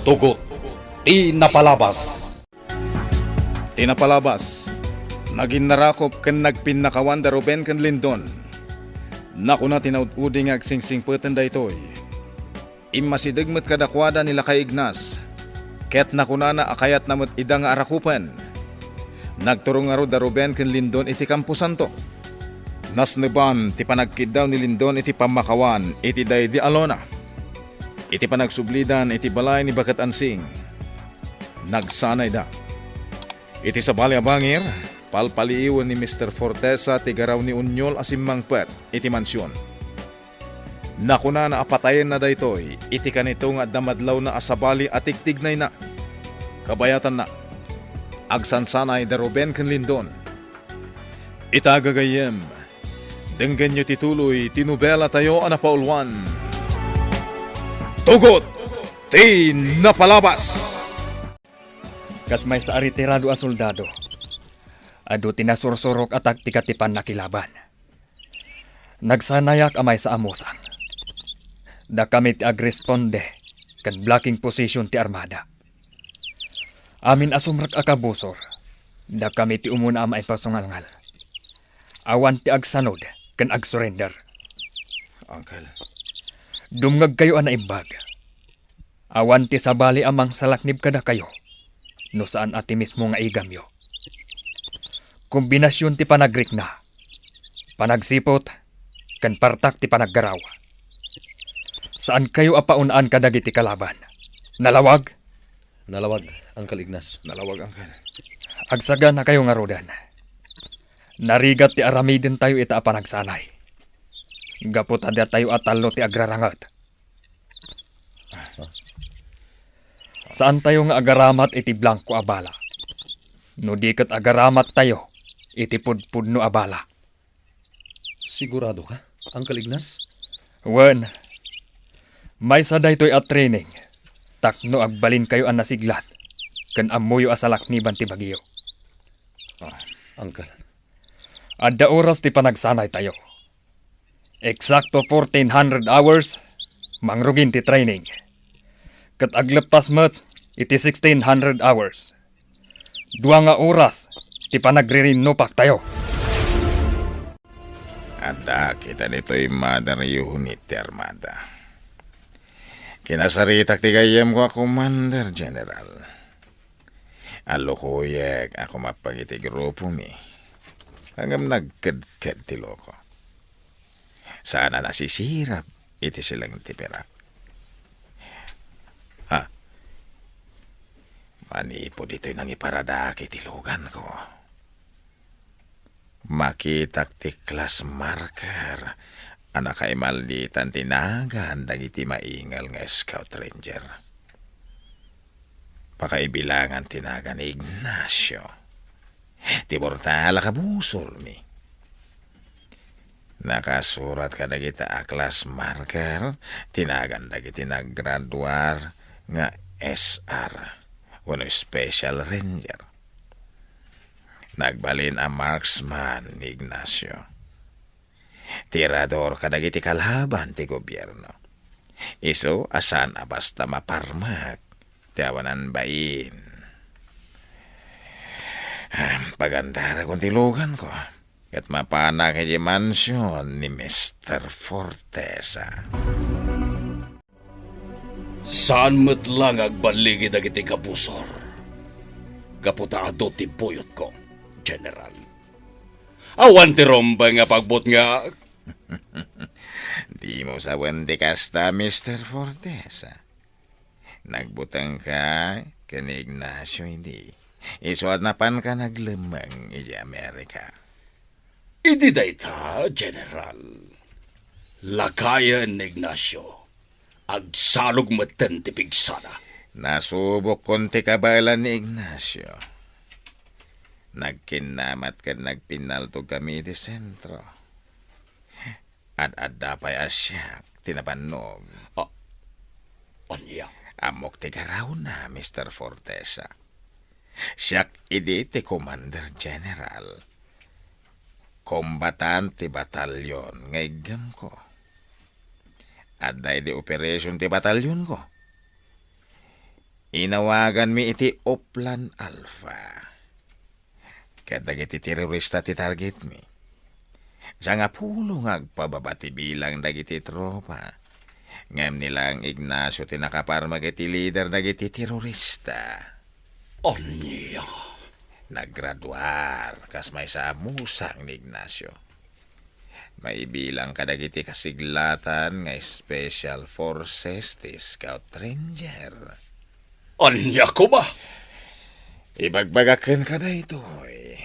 Tugot, tinapalabas. Tinapalabas, naging narakop kan nagpinakawan da Ruben kan Lindon. Naku na tinaud-udi nga agsingsingputan da ito'y. Imasidigmat kadakwada nila kay Ignas. Ket nakuna na akayat namot ida nga arakupan. Nagturong aro da Ruben kan Lindon iti kampusan to. Nasneban ti panagkidaw ni Lindon iti pamakawan iti day di alona. Iti panagsublidan iti balay ni Bakat Ansing. Nagsanay da. Iti sa bali abangir, palpaliiwan ni Mr. Fortesa ti garaw ni Unyol asimmangpet iti mansyon. Nakuna na apatayin na daytoy, iti kanito nga damadlaw na asabali at tigtignay na. Kabayatan na, agsansanay da Ruben ken Lindon. Itagagayem, denggan nyo tituloy, tinubela tayo anapaulwan. Tugot, tinapalabas! Kas may sa aritirado a soldado. Ado tinasursurok at tikatipan na kilaban. Nagsanayak amay sa amusang. Da kami ti agresponde kan blocking position ti armada. Amin asumrak akabusor. Da kami ti umuna amay pasungalngal. Awan ti agsanod kan agsurrender. Uncle. Dumngag kayo ana imbag. Awan ti sabali amang salaknib kada kayo. No saan ati mismo nga igamyo. Kombinasyon ti panagrik na. Panagsipot, kan partak ti panaggaraw. Saan kayo apaunaan kadagiti kalaban? Nalawag? Nalawag, Uncle Ignas. Nalawag, Uncle. Agsaga na kayo nga rodan. Narigat ti aramidin tayo ita panagsanay. Gapot ada tayo atalo ti agrarangat. Saan tayo nga agaramat iti blanco abala? No di kat agaramat tayo, iti pudpudno abala. Sigurado ka, Uncle Ignas? Wen, may saday to'y at training. Takno agbalin kayo ang nasiglat, kan amuyo asalak ni Banti Bagyo. Uncle. Adda oras ti panagsanay tayo. Eksakto 1400 hours, mangrugin ti training. Kat aglepas met, iti 1600 hours. Dua nga oras, ti panagririnnopak tayo. Ada kita nito'y mother unit ti armada. Kinasaritak ti gayem ko Commander General. Alukuyek ako mapagiti grupo mi. Hanggang nagkadkad ti loko. Sana nasisirap iti silang tipirak. Manipo dito'y nangiparadaki ti lugan ko. Makitak ti class marker. Anak kay malditan tinagan dagiti maingal nga scout ranger. Pakaibilangan tinagan ni Ignacio. Ti Bortala kabusol mi. Nakasurat ka dagita a class marker. Tinagan dagiti naggraduar nga SR. Wano special ranger. Nagbalin a marksman ni Ignacio. Tirador kadagiti kalaban ti gobyerno. Iso asan a basta maparmak. Tiawanan bain. Pagandara kong tilugan ko. Kat mapana kay mansyon ni Mr. Fortesa. Saan mo't lang agbaligi dagiti kapusor? Kaputaado ti puyot ko, General. Awan ti romba nga pagbot nga... Di mo sawan di kasta, Mr. Fortesa. Nagbutang ka, kani Ignacio hindi. Isuat na pan ka naglemang iti Amerika. Idi dayta, General. Lakayan ni Ignacio. Agsalog matan ti pigsana. Nasubok konti kabalan ni Ignacio. Nagkinamat ka nagpinalto kami di sentro. At adapay asyak, tinapanog. Anya? Amok ti garaw na, Mr. Fortesa. Siyak idi ti Commander General. Kombatan ti batalyon nga igam ko. Aday di operasyon ti batalyon ko. Inawagan mi iti Oplan Alpha. Kadag iti terorista ti target mi. Sa nga pulo nga agpababati bilang dagiti tropa. Ngam nilang Ignacio ti nakaparmag iti leader dagiti terorista. Anya. Naggraduar kas may sa musang ni Ignacio. May bilang kadagiti kasiglatan nga Special Forces ti Scout Ranger. Anya ko ba? Ibagbagaken ka na ito eh.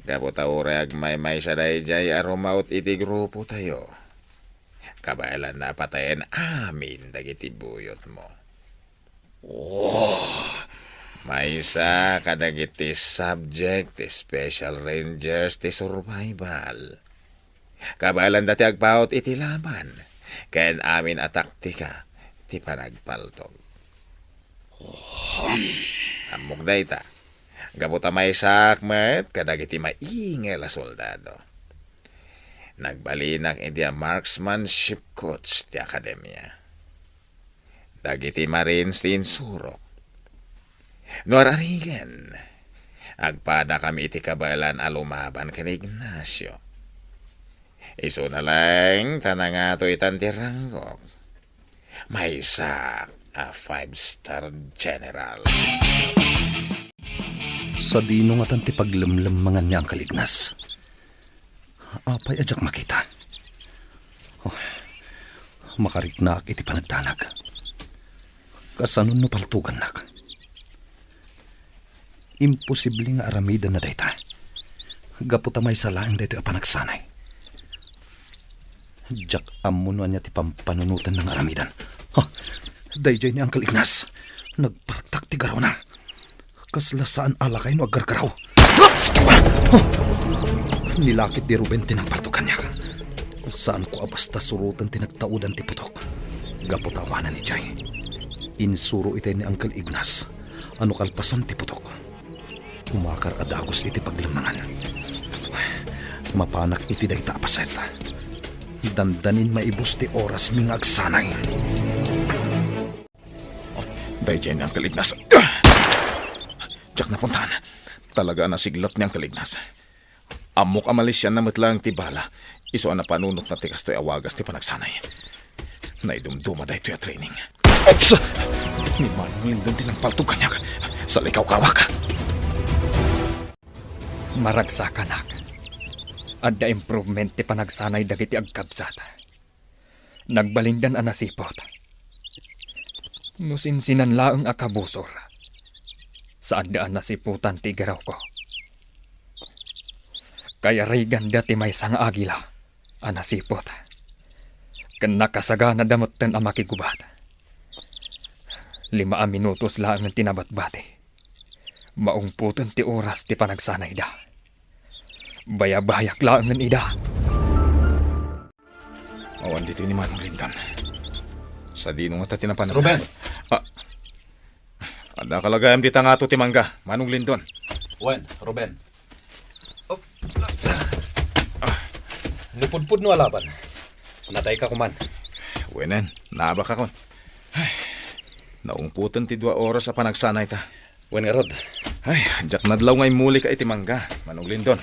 Kaputaure agmay sa dayjay arumaut iti grupo tayo. Kabalan na patayan amin dagiti buyot mo. May isa kadagiti subject ti Special Rangers ti survival. Kabalan dati agpaut iti laban. Kayan amin ataktika ti panagpaltog. Amok da ita. Gabuta may sakmet kadagiti maingel a soldado. Nagbalinak iti a marksmanship coach ti akademya. Dagiti Marines ti insurok. Nuararigan, agpada kami iti kabalan alumaban kan Ignacio. Iso na lang tanangato itan ti ranggok. May sak a 5-star general. Sa dino nga tanti paglamlamangan niya ang kalignas. Apay ajak makita. Oh, makariknak iti panagtanag. Kasanon no paltugan nak. Imposible nga aramida na dayta. Gaputa may salaang dayto a panagsanay. Jak amuno niya ti pampanunutan ng aramidan. Ha, dayjay ni Uncle Ignas. Nagpartak ti garaw na. Kaslasaan alakay no aggargaraw. Oh, nilakit di Ruben tinagpartukan niya. Saan ko abasta surutan tinagtaudan ti putok. Gaputawanan ni Jay. Insuro iti ni Uncle Ignas. Ano kalpasan ti putok. Umakar adagos iti paglamangan. Mapanak iti dayta apaseta. Dandanin maibus ti oras mi nga agsanay. Dayjay ni Uncle Ignas. Jack na puntahan. Talaga nasiglat ni Uncle Ignas. Amok amalis yan na matlang ti bala. Iso na panunot na ti kastoy awagas ti panagsanay. Naidumduma da ito yung training. Ops! Ni Manong Lindon tinagpaltog kanyak. Sa likaw kawak. Maragsakanak. Adda improvement ti panagsanay dagiti agkabsat. Nagbalindan a nasipot. Nusinsinan laeng akabusor. Saan daan nasiputan ti garaw ko. Kaya rigan dati may sang agila a nasipot. Kan nakasaga na damutten a makigubat. 5 minutos lang ang tinabatbati. Maungputan ti oras ti panagsanay da. Bayabayak lang ang ida. Awan dito ni Manong Lindon. Sa dino nga tinapanan. Ruben! Ada kalagayam di tangato ti mangga, Manong Lindon. Wen, Ruben. Lupudpud no alaban. Natay ka kuman. Wenen, naaba ka kon. Naungputan ti 2 oras sa panagsanay ta. Wen nga rod. Ay, jak nadlaw ngay muli ka iti mangga, Manong Lindon.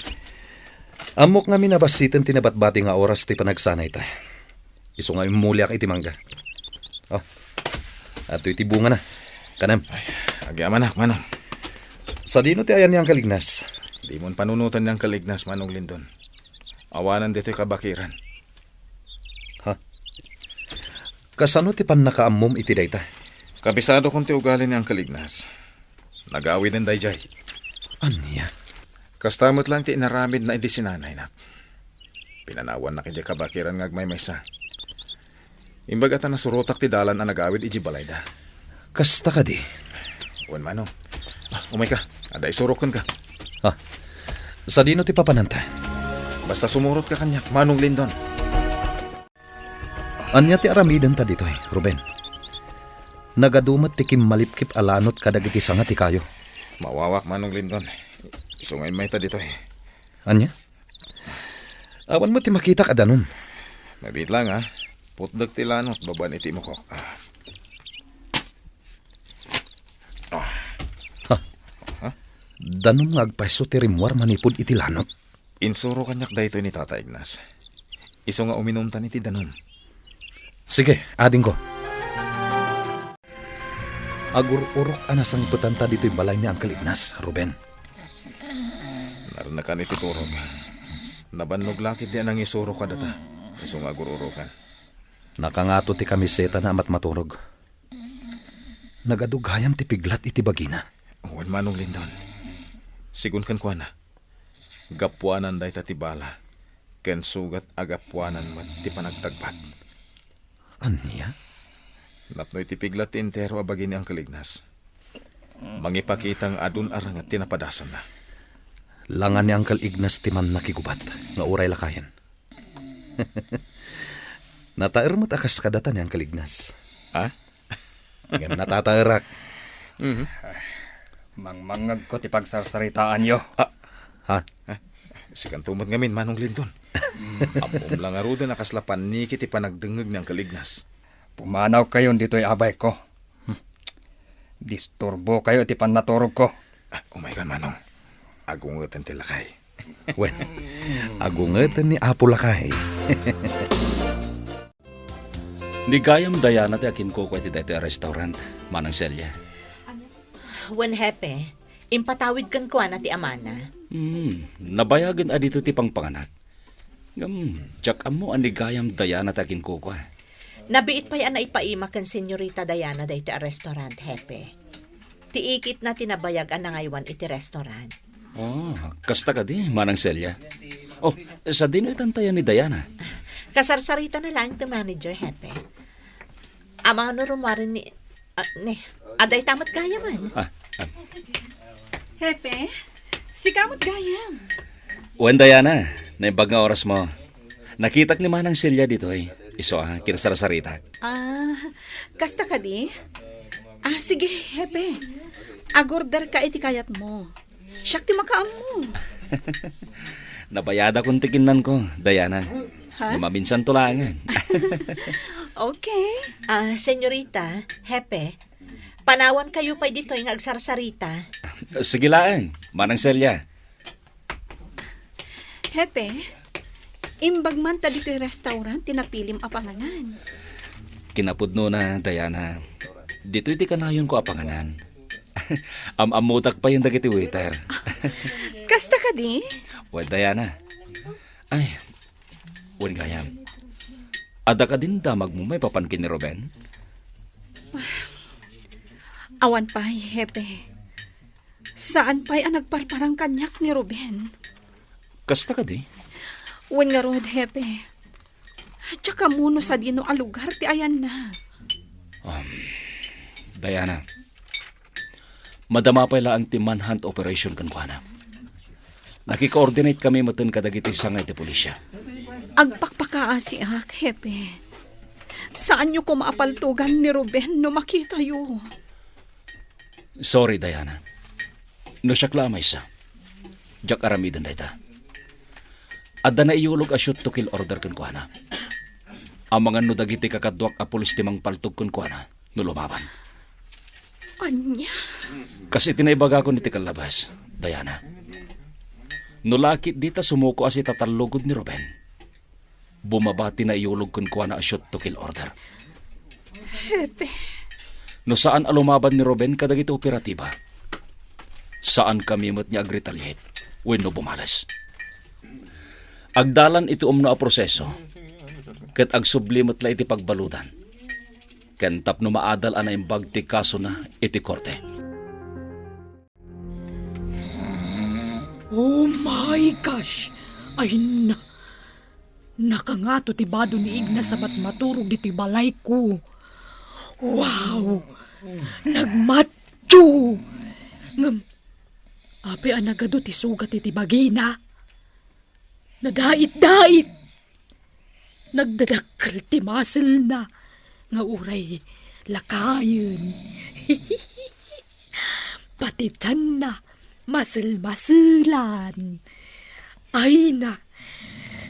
Amok nga minabasitan tinabatbati nga oras ti panagsanay ta. Iso nga imuli ak iti mangga. Oh, ato iti bunga na. Kanam. Ay, agyaman na, Manong. Sa dino ti ayan niyang kalignas. Di mon panunutan niyang kalignas, Manong Lindon. Awanan dito kabakiran. Ha? Kasano ti pan nakaamom iti dayta? Kabisado kung ti ugali niyang kalignas. Nag-aawid ng dayjay. Anya? Kastamot lang ti inaramid na hindi sinanay na. Pinanawan na kaya kabakiran ngagmay maysa. Imbag ata nasurotak ti dalan ang nag-aawid iji balayda. Kasta ka di. Uwan Manong. Umay ka. Ada isurokon ka. Ha? Sa dino ti papananta? Basta sumurot ka kanya, Manong Lindon. Anya ti aramidan ta dito Ruben. Nagadumat ti kim malipkip alanot kadagiti sanga ti kayo. Mawawak, Manong Lindon. Isungay may ta dito Anya? Awan mo ti makita kadanom. Mabit lang Putdag ti lanot, baban iti mo ko. Danom nga agpaiso ti rimwar manipod iti lanot. Insuro kanyak daytoy ni Tata Ignas. Iso nga uminom ta iti danom. Sige, ading ko. Agur-urok anasang petanta dito'y balay ni Uncle Ignas, Ruben. Naranakan iti turog. Nabannog lakit di anang isuro ka data. Iso nga agur-urokan. Nakangato ti kamiseta na amat maturog. Nagadughayam ti piglat iti bagina. Uwan manong Lindon. Sigun kan kwa na. Gapuanan day tatibala. Ken sugat agapuanan man ti panagtagpat. Aniya? Napnoy ti piglat ti entero abagi ni Uncle Ignas. Mangipakitang adun arang at tinapadasan na. Langan ni Uncle Ignas ti man nakigubat, nga uray lakayan. Nataer mo't akas kadata ni Uncle Ignas. Ha? Ngam natataerak. Mangmangag ko ti pagsarsaritaan yo. Ha? Sikan tumot ngamin manong Lindon. Apom lang aruda nakaslapan ni kiti panagdengeg ni Uncle Ignas. Pumanaw kayo dito'y abay ko. Disturbo kayo ti panaturog ko. Oh my God, manong. Agungutan ti lakay. Wen, agungetan ni Apo Lakay. Ni gayam Diana ti akin ko iti daytoy a restaurant, Manang Celia. Wen hepe, impatawid kan ko na ti amana. Nabayagan adito ti pangpanganak. Jack amo ani gayam Diana ti akin ko. Nabiit pa yan na ipaima kan Senyorita Diana dayto a restaurant hepe. Tiikit na tinabayag ang nangaywan iti restaurant. Oh, kasta ka di, Manang Celia. Oh, sa dino itantayan ni Diana. Kasarsarita na lang ti manager hepe. Ama no rumarin ni... aday tamat gaya man. Hepe, si kamot gayam. Wen Diana, naibag nga oras mo. Nakitak ni Manang Celia dito eh. Iso kinasarasarita. Kasta ka di? Sige, hepe. Agorder ka iti kayat mo. Siyak ti makaam mo. Nabayada kong tikinan ko, Diana. Ha? Maminsan tulangan. Okay. Senyorita, hepe, panawan kayo pa dito yung agsarsarita. Sige lang, Manang Celia. Hepe, imbag man ta dito yung restaurant, tinapilim apanganan. Kinapudno na, Diana. Dito iti kanayon ko apanganan. Amutak pa yung dagiti waiter. Kasta ka di? Well, Diana. Ay, wen gayam. Ada ka din damag mo may papankin ni Ruben? Awan pa, hepe. Saan pa'y ang nagparparang kanyak ni Ruben? Kasta ka di? Wen nga rod, hepe. Tsaka muno sa dino a lugar, ti ayan na. Diana, madama pa ang ti manhunt operation kan kuana. Nakikoordinate kami matan kadagiti sangay ti pulisya. Agpakpakaasi ak, hepe. Saan nyo ko maapaltugan ni Ruben no makita yo? Sorry, Diana. No siya klamay sa. Jack aramidan dayta. Adda na iulog a shoot to kill order kan kuana. Ang mga no dagiti kakadwak a pulis timang paltog kan kuana no lumaban. Anya? Kasi tinaibaga ko ni tikalabas, Diana. Nulakit dita sumuko asi tatalugod ni Ruben. Bumabati na iulog kun kuana a shoot to kill order. Hepe. No saan alumaban ni Ruben kadagiti operatiba? Saan kami mat niya agretaliate when no bumalas? Agdalan iti umno a proseso. Ket agsublimot la iti pagbaludan. Ken tapno maadal ana imbag ti kaso na iti korte. Oh my gosh! Ay na! Nakangato ti bado ni Ignas sabat maturog diti balay ko. Wow! Nagmatcho! Ngam, api anagado ti sugat iti bagina. Nadait-dait! Nagdadakkel ti muscle na. Nga uray, lakayon. Pati tiyan na, masil-masilan. Ay na,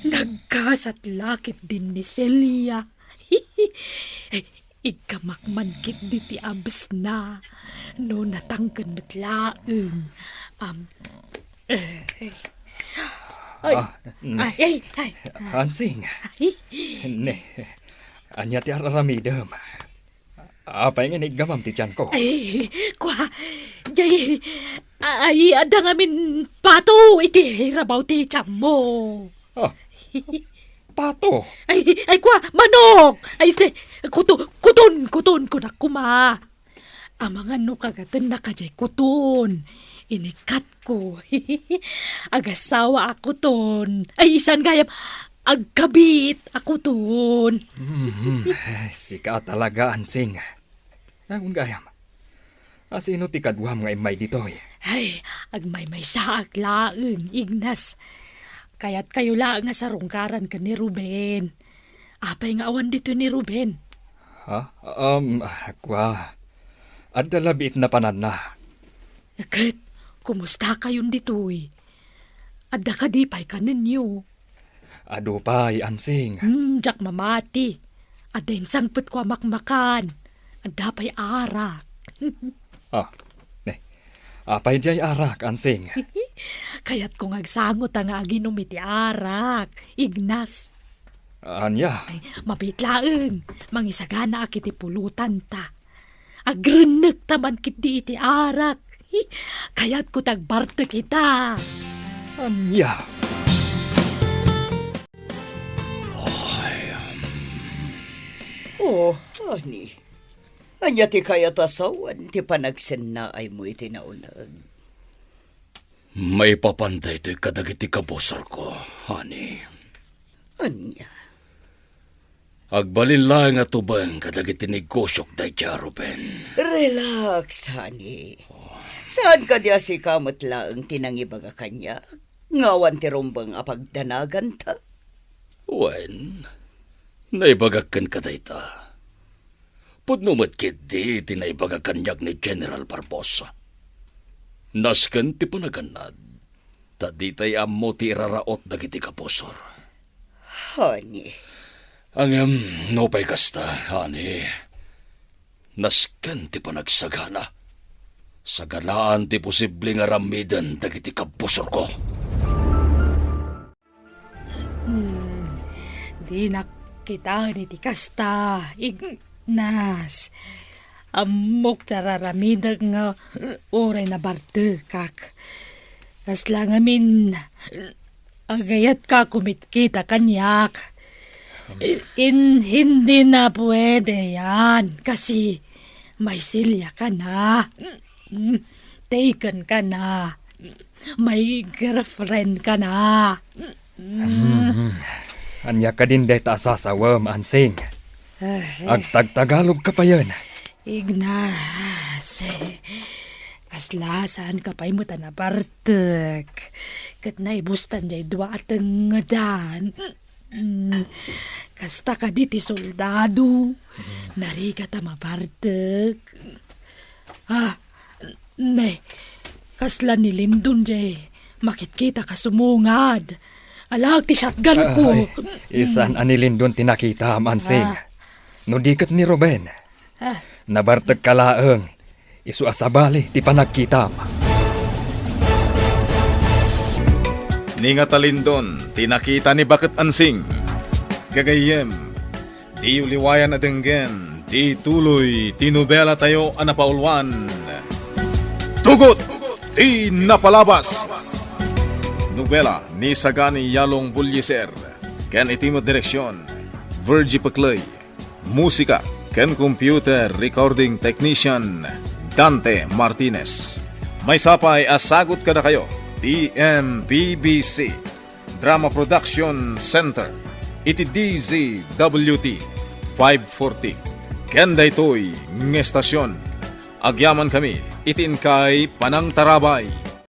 nagkasatlakit din ni Celia. ikamakmankit di ti abs na. No natangkan betlaeng. Ay, ay, ay, Hansing, ay. ne, anya ti araramidem. Apay nga gamam ti tiyan ko. Ay, kwa, jay, ay, ada ngamin pato, iti rabaw ti tiyam mo. Ah, pato. Ay, kwa, manok! Ay, kuton ko na kuma. Ang mga no kagatan na kajay kuton. Inikat ko. Agasawa ako ton. Ay, isan gayam, agkabit ako ton. Sika talaga, Hansing. Ang gayam. Asino ti kadwam nga imay ditoy? Ay, agmay-may sa aglaeng, Ignas. Kaya't kayo lang nga sa rungkaran ka ni Ruben. Apay nga awan dito ni Ruben. Ha? Kwa. Adda labit na panan na. Kat, kumusta kayon ditoy? Adda ka di pa'y ka ninyo. Ado pa'y, Hansing. Jak mamati. Adda yung sangput ko makmakan. Adda pa'y arak. Apay jay arak, Hansing. Kaya't kung agsangot ang aginom iti arak. Ignas. Anya? Ay, mabitlaeng. Mangisagana akiti pulutan ta. Agrenek taman kit di iti arak. Kaya't ko tagbarte kita. Anya? Oh, ani. Anya ti kaya tasawan, ti panagsen na ay mo iti naunag. May papanday to'y kadagiti kabusor ko, honey. Anya. Agbalin lang nga tubang kadagiti negosyok day kya, Ruben. Relax, honey. Saan ka diya si kamot lang tinangibaga kanya? Ngawan ti rumbang apagdanagan ta? Wen, naibagakan ka day ta. Pudnumat kiti tinaibagakanyag ni General Barbosa. Nasken ti panaganad, tadi tay ammo ti iraraot dagiti kabusor. Honey. Ang nopay kasta, honey. Nasken ti panagsagana. Saganaan ti posible nga ramidan dagiti kabusor ko. Di nakita ni ti kasta. Ignas. Amok tararamidag nga oray na bartekak. Kas lang amin agayat ka kumitkita kanyak. Hindi na pwede yan kasi may silya ka na. Taken ka na. May girlfriend ka na. Anya ka din deta asasawam, Hansing. Agtag-Tagalog ka pa yan. Ignas, kaslasan ka pa'y mo tanabartek. Kat naibustan jay dua ateng ngadan. Kasta ka di ti soldado. Nari ka tamabartek. Ne, kasla ni Lindon jay. Makit-kita ka sumungad. Alag ti shotgun ko. Isan anilin doon tinakita, Hansing. No dikat ni Ruben. Nabartag kalaeng, isu asabali ti panagkitam. Ni nga talindon, tinakita ni Bakit Ansing. Gagayem, di uliwayan na denggen, di tuloy, tinubela tayo anapaulwan. Tugot, di napalabas. Nobela ni Sagani Yalong Bulyeser, ken itimot direksyon, Virgie Paclay, musika, ken computer recording technician, Dante Martinez. May sapay asagot kada kayo, TMPBC, Drama Production Center, iti DZWT 540. Ken daytoy ng estasyon, agyaman kami, itin kay Panang Tarabay.